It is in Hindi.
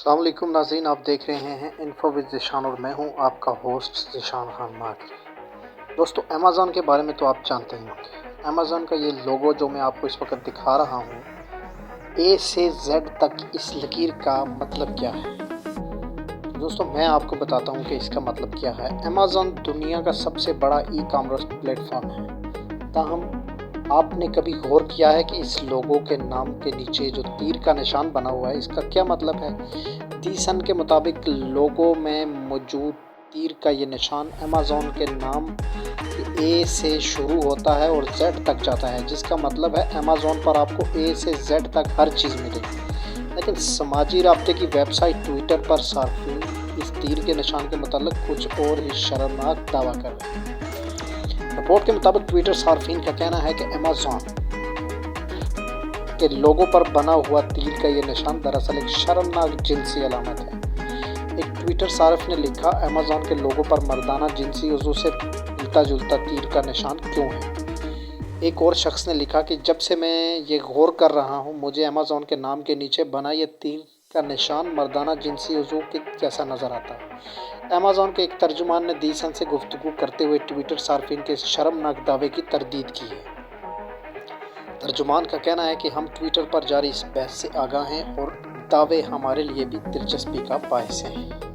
अस्सलाम वालेकुम नाज़रीन, आप देख रहे हैं इन्फो विद ज़ीशान और मैं हूं आपका होस्ट ज़ीशान खान माकरी। दोस्तों, अमेज़ॉन के बारे में तो आप जानते ही होंगे। अमेज़ॉन का ये लोगो जो मैं आपको इस वक्त दिखा रहा हूं, ए से जेड तक इस लकीर का मतलब क्या है। दोस्तों, मैं आपको बताता हूं कि इसका मतलब क्या है। अमेज़ॉन दुनिया का सबसे बड़ा ई कॉमर्स प्लेटफॉर्म है। ताहम आपने कभी गौर किया है कि इस लोगो के नाम के नीचे जो तीर का निशान बना हुआ है, इसका क्या मतलब है? दी सन के मुताबिक लोगो में मौजूद तीर का ये निशान अमेज़ॉन के नाम ए से शुरू होता है और जेड तक जाता है, जिसका मतलब है अमेज़ॉन पर आपको ए से जेड तक हर चीज़ मिलेगी। लेकिन समाजी राब्ते की वेबसाइट ट्विटर पर सार्फिन इस तीर के निशान के मतलब कुछ और ही शर्मनाक दावा कर रहे हैं। रिपोर्ट के मुताबिक ट्विटर सार्फिन का कहना है कि अमेज़ॉन के लोगो पर बना हुआ तीर का ये निशान दरअसल एक शर्मनाक जिनसी अलामत है। एक ट्विटर सार्फ ने लिखा, अमेज़ॉन के लोगो पर मर्दाना जिनसी उज़ू से मिलता जुलता तीर का निशान क्यों है। एक और शख्स ने लिखा कि जब से मैं ये गौर कर रहा हूँ, मुझे अमेज़ॉन के नाम के नीचे बना ये तीर का निशान मर्दाना जिनसी उज़ू के जैसा नज़र आता है। अमेज़ॉन के एक तर्जुमान ने दी सन से गुफ्तगू करते हुए ट्विटर सार्फिन के शर्मनाक दावे की तरदीद की है। तर्जुमान का कहना है कि हम ट्विटर पर जारी इस बहस से आगाह हैं और दावे हमारे लिए भी दिलचस्पी का बायस हैं।